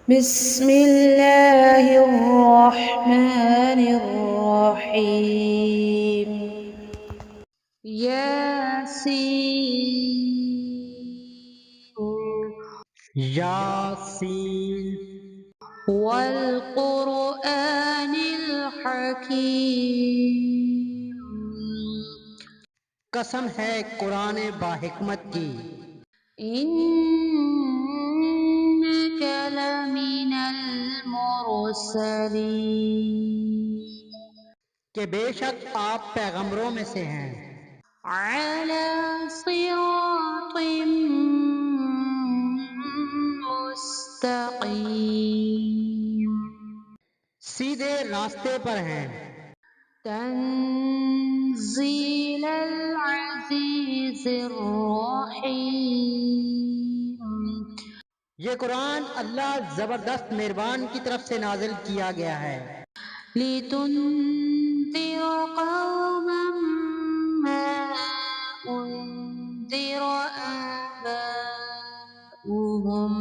بسم اللہ الرحمن الرحیم یاسین یاسین والقرآن الحکیم قسم ہے قرآن باحکمت کی انک لمن المرسلین کہ بے شک آپ پیغمبروں میں سے ہیں علی صراط مستقیم سیدھے راستے پر ہیں تنزیل العزیز الرحیم یہ قرآن اللہ زبردست مہربان کی طرف سے نازل کیا گیا ہے لتنذر قوما ما انذر آباؤهم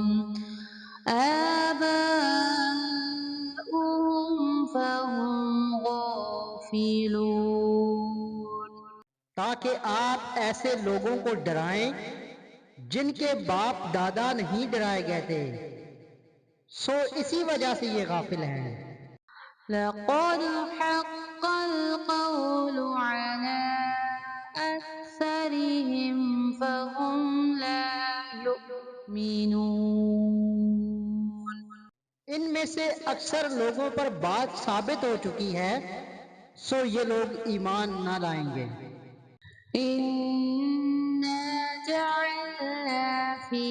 فهم غافلون تاکہ آپ ایسے لوگوں کو ڈرائیں جن کے باپ دادا نہیں ڈرائے گئے تھے سو اسی وجہ سے یہ غافل ہیں لقد حق القول على أكثرهم فهم لا يؤمنون ان میں سے اکثر لوگوں پر بات ثابت ہو چکی ہے سو یہ لوگ ایمان نہ لائیں گے إنا جعلنا في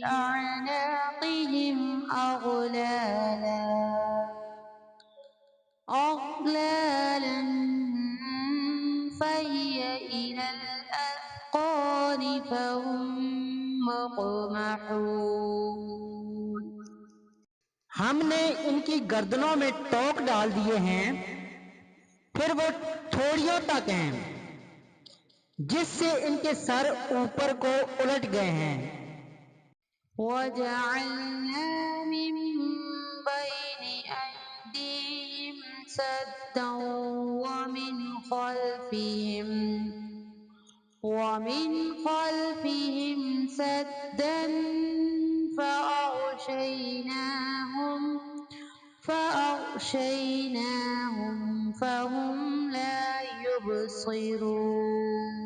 أعناقهم أغلالا فهي إلى الأذقان فهم مقمحون ہم نے ان کی گردنوں میں ٹوک ڈال دیے ہیں پھر وہ تھوڑیوں تک ہیں جس سے ان کے سر اوپر کو الٹ گئے ہیں وجعلنا من بين أيديهم سدا ومن خلفهم سدا فأغشيناهم فهم لا يبصرون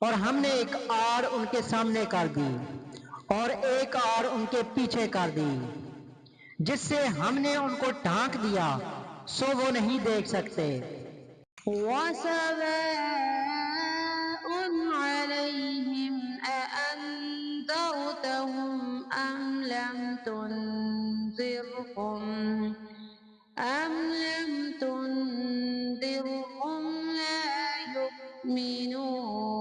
اور ہم نے ایک آڑ ان کے سامنے کر دی اور ایک آڑ ان کے پیچھے کر دی جس سے ہم نے ان کو ڈھانک دیا سو وہ نہیں دیکھ سکتے وسواء عليهم أأنذرتهم أم لم تنذرهم لا يؤمنون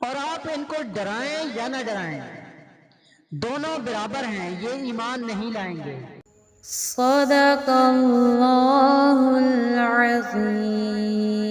اور آپ ان کو ڈرائیں یا نہ ڈرائیں دونوں برابر ہیں یہ ایمان نہیں لائیں گے صدق اللہ العظیم